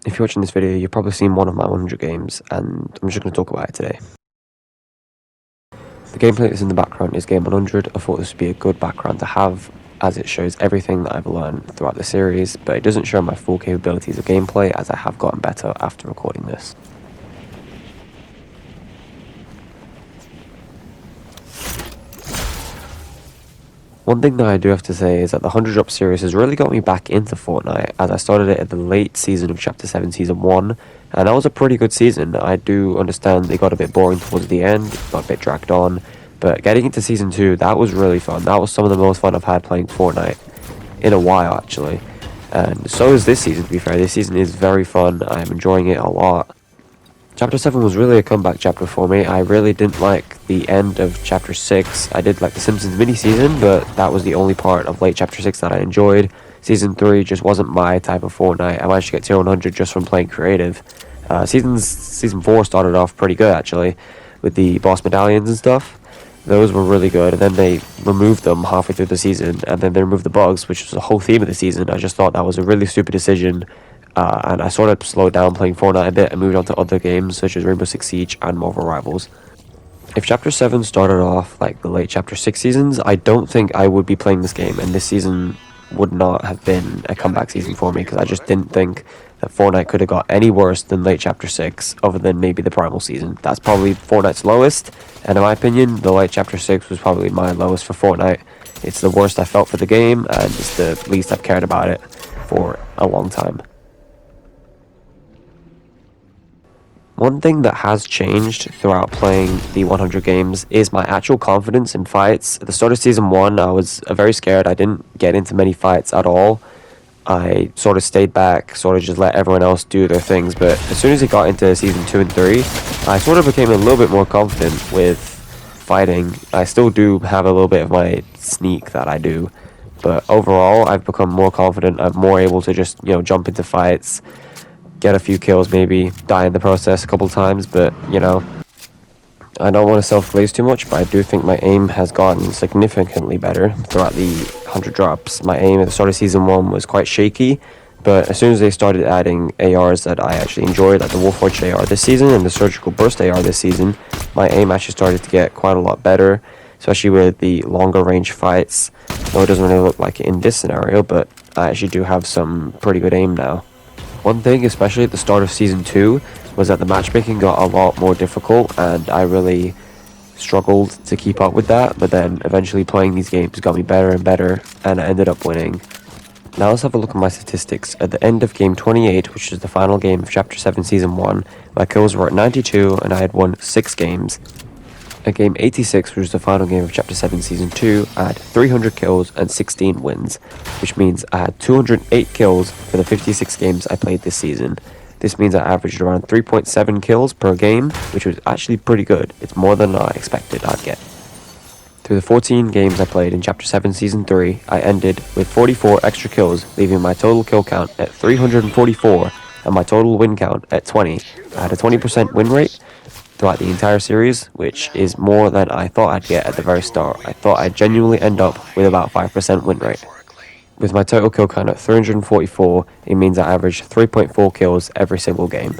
If you're watching this video, you've probably seen one of my 100 games, and I'm just going to talk about it today. The gameplay that's in the background is game 100. I thought this would be a good background to have, as it shows everything that I've learned throughout the series, but it doesn't show my full capabilities of gameplay, as I have gotten better after recording this. One thing that I do have to say is that the 100 Drop series has really got me back into Fortnite, as I started it at the late season of Chapter 7 Season 1, and that was a pretty good season. I do understand it got a bit boring towards the end, got a bit dragged on, but getting into Season 2, that was really fun. That was some of the most fun I've had playing Fortnite in a while, actually. And so is this season, to be fair. This season is very fun. I'm enjoying it a lot. Chapter 7 was really a comeback chapter for me. I really didn't like the end of Chapter 6. I did like the Simpsons mini-season, but that was the only part of late Chapter 6 that I enjoyed. Season 3 just wasn't my type of Fortnite. I managed to get tier 100 just from playing creative. Season 4 started off pretty good, actually, with the boss medallions and stuff. Those were really good, and then they removed them halfway through the season, and then they removed the bugs, which was the whole theme of the season. I just thought that was a really stupid decision. And I sort of slowed down playing Fortnite a bit and moved on to other games such as Rainbow Six Siege and Marvel Rivals. If Chapter 7 started off like the late Chapter 6 seasons, I don't think I would be playing this game, and this season would not have been a comeback season for me, because I just didn't think that Fortnite could have got any worse than late Chapter 6, other than maybe the Primal season. That's probably Fortnite's lowest, and in my opinion, the late Chapter 6 was probably my lowest for Fortnite. It's the worst I felt for the game, and it's the least I've cared about it for a long time. One thing that has changed throughout playing the 100 games is my actual confidence in fights. At the start of Season 1, I was very scared. I didn't get into many fights at all. I sort of stayed back, sort of just let everyone else do their things. But as soon as it got into Season 2 and 3, I sort of became a little bit more confident with fighting. I still do have a little bit of my sneak that I do. But overall, I've become more confident. I'm more able to just, jump into fights, get a few kills, maybe die in the process a couple times, but I don't want to self-glaze too much, but I do think my aim has gotten significantly better throughout the 100 drops. My aim at the start of Season 1 was quite shaky, but as soon as they started adding ARs that I actually enjoyed, like the Wolfforged AR this season and the Surgical Burst AR this season, my aim actually started to get quite a lot better, especially with the longer range fights. Though it doesn't really look like it in this scenario, but I actually do have some pretty good aim now. One thing, especially at the start of Season 2, was that the matchmaking got a lot more difficult, and I really struggled to keep up with that, but then eventually playing these games got me better and better, and I ended up winning. Now let's have a look at my statistics. At the end of Game 28, which is the final game of Chapter 7 Season 1, my kills were at 92, and I had won 6 games. At Game 86, which was the final game of Chapter 7 Season 2, I had 300 kills and 16 wins, which means I had 208 kills for the 56 games I played this season. This means I averaged around 3.7 kills per game, which was actually pretty good. It's more than I expected I'd get. Through the 14 games I played in Chapter 7 Season 3, I ended with 44 extra kills, leaving my total kill count at 344 and my total win count at 20. I had a 20% win rate throughout the entire series, which is more than I thought I'd get at the very start. I thought I'd genuinely end up with about 5% win rate. With my total kill count at 344, it means I averaged 3.4 kills every single game.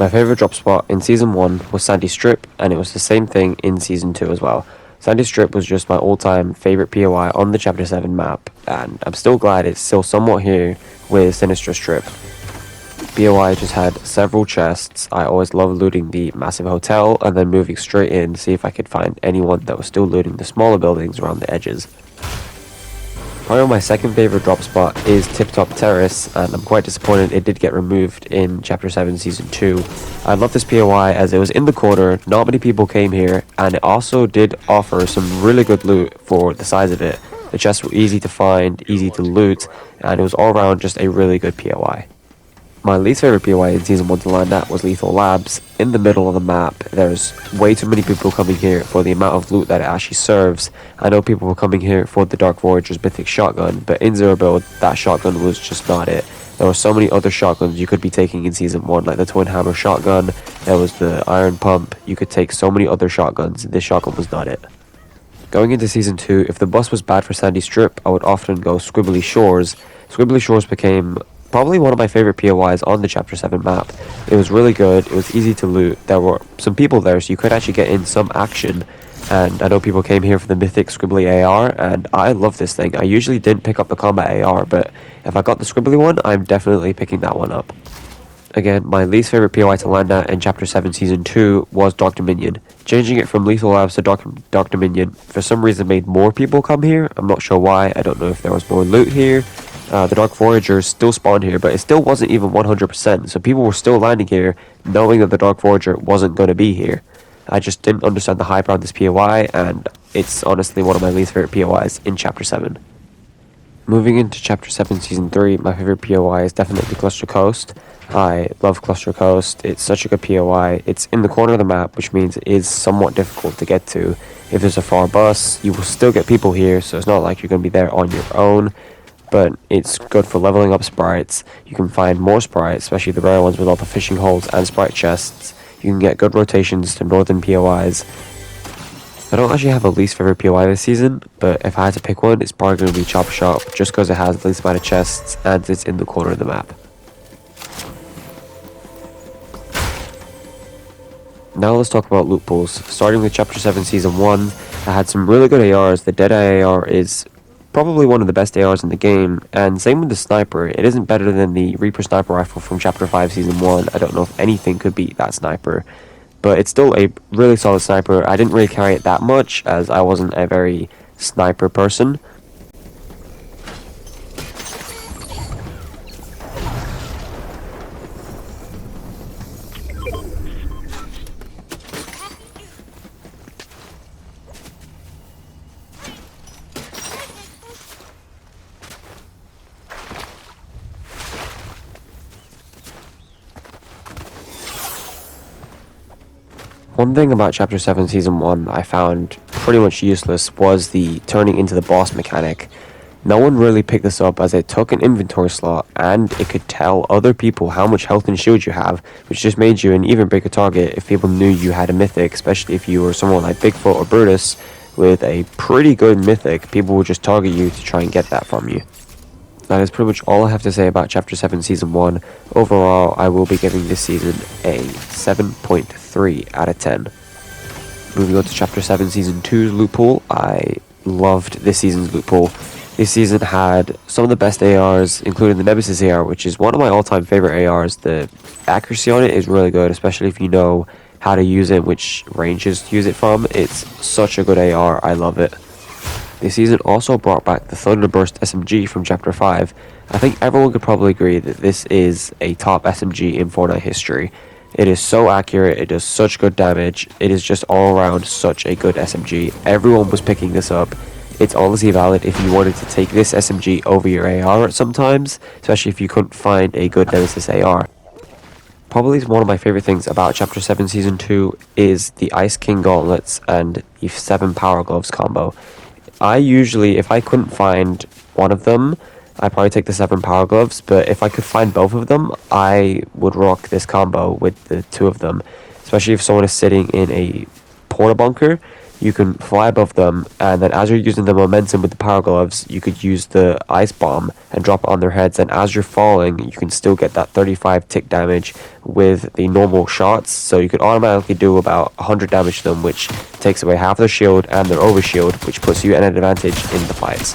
My favourite drop spot in Season 1 was Sandy Strip, and it was the same thing in Season 2 as well. Sandy Strip was just my all-time favourite POI on the Chapter 7 map, and I'm still glad it's still somewhat here with Sinistra Strip. BOI just had several chests. I always loved looting the massive hotel and then moving straight in to see if I could find anyone that was still looting the smaller buildings around the edges. Probably my second favourite drop spot is Tip Top Terrace, and I'm quite disappointed it did get removed in Chapter 7 Season 2. I love this POI as it was in the corner, not many people came here, and it also did offer some really good loot for the size of it. The chests were easy to find, easy to loot, and it was all around just a really good POI. My least favorite POI in Season 1 to land at was Lethal Labs. In the middle of the map, there's way too many people coming here for the amount of loot that it actually serves. I know people were coming here for the Dark Voyager's Mythic Shotgun, but in Zero Build, that shotgun was just not it. There were so many other shotguns you could be taking in Season 1, like the Twin Hammer shotgun, there was the Iron Pump. You could take so many other shotguns, this shotgun was not it. Going into Season 2, if the bus was bad for Sandy Strip, I would often go Squibbly Shores. Squibbly Shores became Probably one of my favorite POIs on the Chapter 7 map. It was really good, it was easy to loot, there were some people there so you could actually get in some action. And I know people came here for the Mythic Scribbly AR, and I love this thing. I usually didn't pick up the Combat AR, but if I got the Scribbly one, I'm definitely picking that one up. Again, my least favorite POI to land at in Chapter 7 Season 2 was Dark Dominion. Changing it from Lethal Labs to Dark Dominion for some reason made more people come here. I'm not sure why, I don't know if there was more loot here. The Dark Foragers still spawned here, but it still wasn't even 100%, so people were still landing here knowing that the Dark Forager wasn't going to be here. I just didn't understand the hype around this POI, and it's honestly one of my least favorite POIs in Chapter 7. Moving into Chapter 7 Season 3, my favorite POI is definitely Cluster Coast. I love Cluster Coast, it's such a good POI. It's in the corner of the map, which means it is somewhat difficult to get to. If there's a far bus, you will still get people here, so it's not like you're going to be there on your own. But it's good for leveling up sprites. You can find more sprites, especially the rare ones with all the fishing holes and sprite chests. You can get good rotations to northern POIs. I don't actually have a least favorite POI this season, but if I had to pick one, it's probably going to be Chop Shop, just because it has the least amount of chests and it's in the corner of the map. Now let's talk about loot pools. Starting with Chapter 7 Season 1, I had some really good ARs. The Deadeye AR is probably one of the best ARs in the game, and same with the sniper. It isn't better than the Reaper sniper rifle from Chapter 5 Season 1. I don't know if anything could beat that sniper, but it's still a really solid sniper. I didn't really carry it that much as I wasn't a very sniper person. One thing about Chapter 7 Season 1 I found pretty much useless was the turning into the boss mechanic. No one really picked this up as it took an inventory slot and it could tell other people how much health and shield you have, which just made you an even bigger target if people knew you had a mythic, especially if you were someone like Bigfoot or Brutus with a pretty good mythic. People would just target you to try and get that from you. That is pretty much all I have to say about Chapter 7 Season 1. Overall, I will be giving this season a 7.3 out of 10. Moving on to Chapter 7 Season 2's loot pool, I loved this season's loot pool. This season had some of the best ARs, including the Nemesis AR, which is one of my all-time favorite ARs. The accuracy on it is really good, especially if you know how to use it, which ranges to use it from. It's such a good AR, I love it. This season also brought back the Thunderburst SMG from Chapter 5. I think everyone could probably agree that this is a top SMG in Fortnite history. It is so accurate, it does such good damage, it is just all around such a good SMG. Everyone was picking this up. It's honestly valid if you wanted to take this SMG over your AR at sometimes, especially if you couldn't find a good Nemesis AR. Probably one of my favorite things about Chapter 7 Season 2 is the Ice King Gauntlets and the 7 Power Gloves combo. I usually, if I couldn't find one of them, I'd probably take the 7 Power Gloves, but if I could find both of them, I would rock this combo with the 2 of them. Especially if someone is sitting in a porta bunker, you can fly above them, and then as you're using the momentum with the Power Gloves, you could use the Ice Bomb and drop it on their heads, and as you're falling, you can still get that 35 tick damage with the normal shots, so you could automatically do about 100 damage to them, which takes away half their shield and their overshield, which puts you at an advantage in the fights.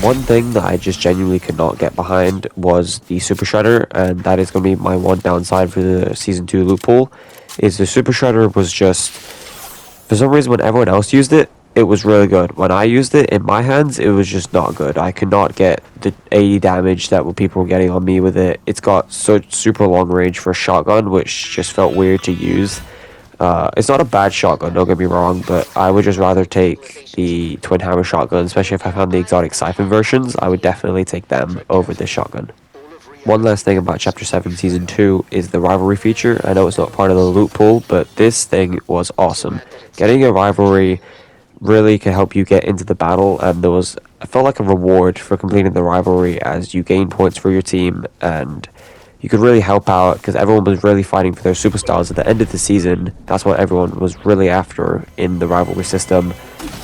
One thing that I just genuinely could not get behind was the Super Shredder, and that is going to be my one downside for the Season 2 loot pool, is the Super Shredder was just, for some reason when everyone else used it, it was really good. When I used it in my hands, it was just not good. I could not get the 80 damage that people were getting on me with it. It's got such super long range for a shotgun, which just felt weird to use. It's not a bad shotgun, don't get me wrong, but I would just rather take the Twin Hammer shotgun, especially if I found the exotic Siphon versions. I would definitely take them over this shotgun. One last thing about Chapter 7 Season 2 is the rivalry feature. I know it's not part of the loot pool, but this thing was awesome. Getting a rivalry really can help you get into the battle, and I felt like a reward for completing the rivalry as you gain points for your team, and you could really help out because everyone was really fighting for their superstars at the end of the season. That's what everyone was really after in the rivalry system.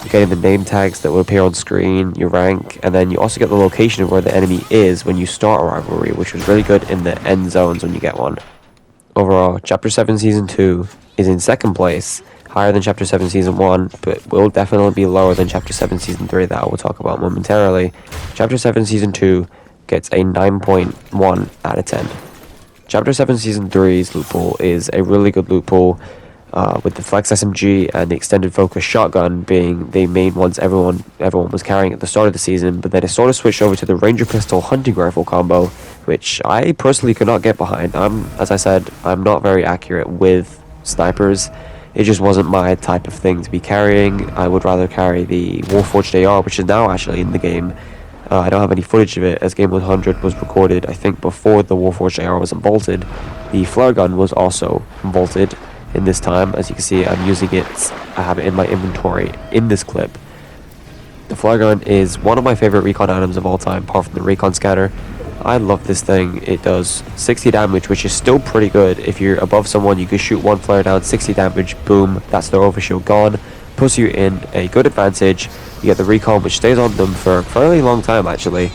getting the name tags that will appear on screen, your rank, and then you also get the location of where the enemy is when you start a rivalry, which was really good in the end zones when you get one. Overall, Chapter 7 Season 2 is in second place, higher than Chapter 7 Season 1, but will definitely be lower than Chapter 7 Season 3 that I will talk about momentarily. Chapter 7 Season 2 gets a 9.1 out of 10. Chapter 7 Season 3's loot pool is a really good loot pool, with the Flex SMG and the Extended Focus Shotgun being the main ones everyone was carrying at the start of the season, but then it sort of switched over to the Ranger Pistol Hunting Rifle combo, which I personally could not get behind. As I said, I'm not very accurate with snipers. It just wasn't my type of thing to be carrying. I would rather carry the Warforged AR, which is now actually in the game. I don't have any footage of it, as Game 100 was recorded, I think, before the Warforged AR was unbolted. The flare gun was also bolted in this time. As you can see, I'm using it. I have it in my inventory in this clip. The flare gun is one of my favorite recon items of all time, apart from the recon scanner. I love this thing. It does 60 damage, which is still pretty good. If you're above someone, you can shoot one flare down, 60 damage, boom, that's their overshield gone. Puts you in a good advantage. You get the recon, which stays on them for a fairly long time, actually.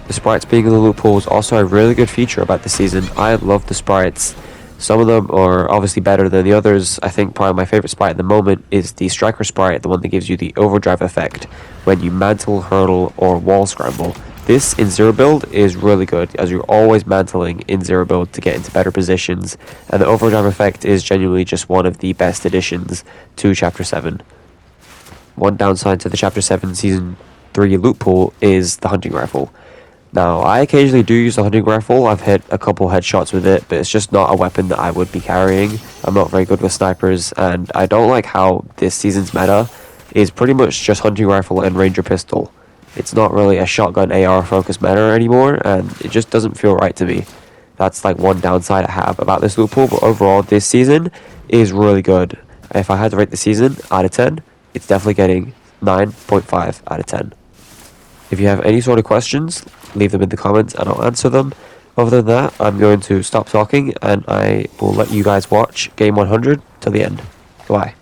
The sprites being in the loot pool is also a really good feature about the season. I love the sprites. Some of them are obviously better than the others. I think probably my favorite sprite at the moment is the Striker sprite, the one that gives you the overdrive effect when you mantle, hurdle, or wall scramble. This in zero build is really good, as you're always mantling in zero build to get into better positions, and the overdrive effect is genuinely just one of the best additions to Chapter 7. One downside to the Chapter 7 Season 3 loot pool is the hunting rifle. Now, I occasionally do use the hunting rifle. I've hit a couple headshots with it, but it's just not a weapon that I would be carrying. I'm not very good with snipers, and I don't like how this season's meta is pretty much just hunting rifle and ranger pistol. It's not really a shotgun AR focused meta anymore, and it just doesn't feel right to me. That's like one downside I have about this loot pool, but overall, this season is really good. If I had to rate the season out of 10, it's definitely getting 9.5 out of 10. If you have any sort of questions, leave them in the comments and I'll answer them. Other than that, I'm going to stop talking and I will let you guys watch Game 100 till the end. Goodbye.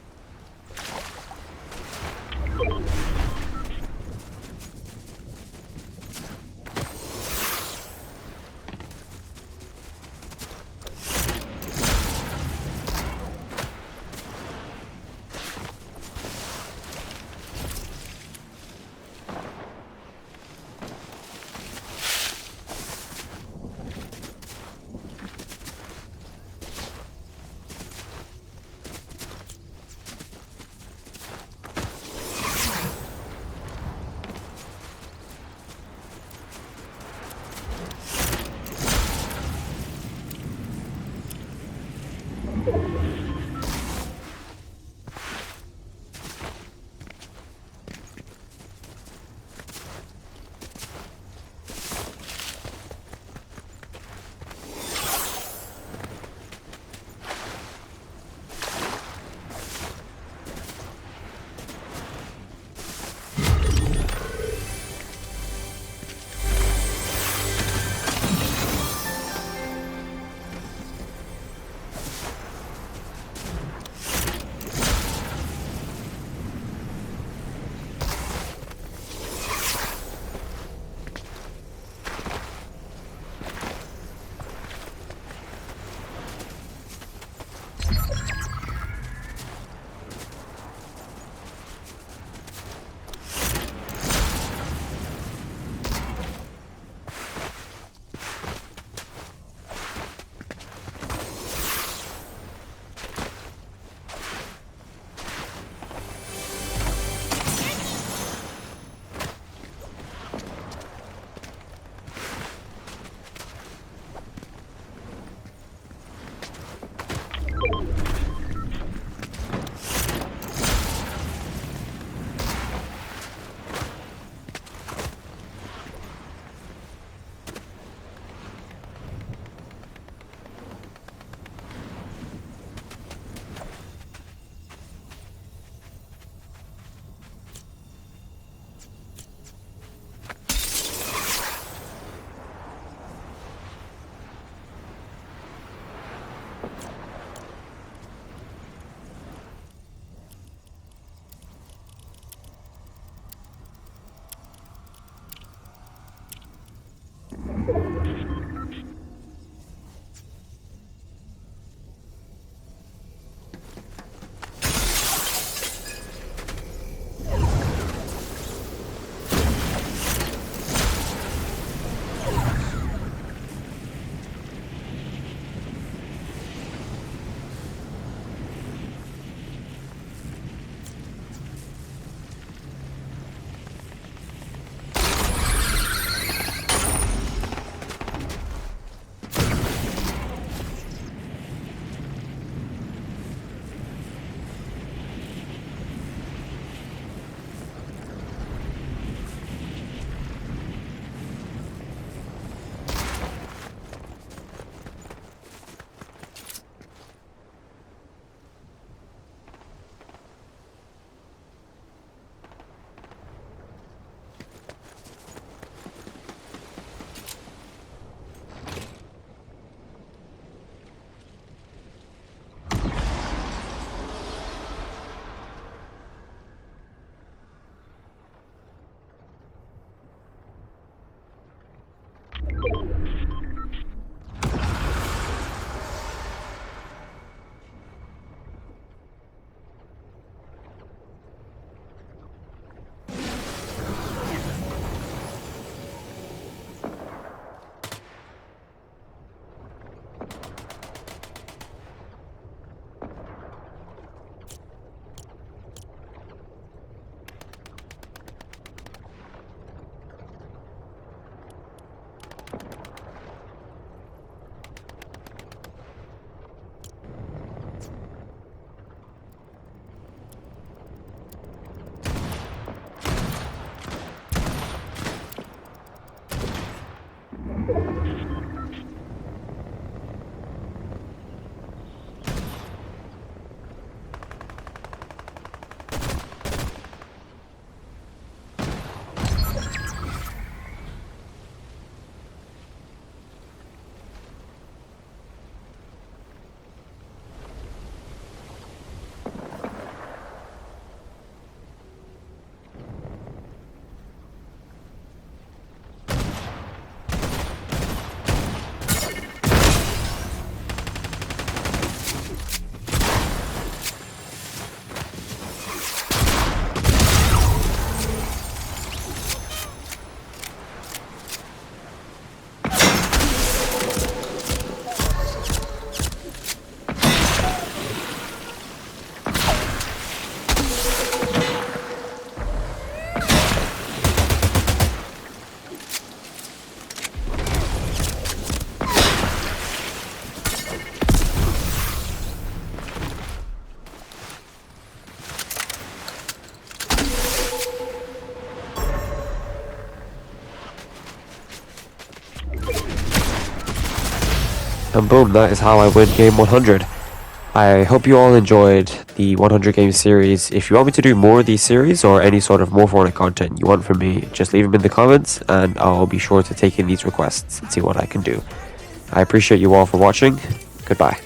And boom, that is how I win game 100. I hope you all enjoyed the 100 game series. If you want me to do more of these series or any sort of more Fortnite content you want from me, just leave them in the comments and I'll be sure to take in these requests and see what I can do. I appreciate you all for watching. Goodbye.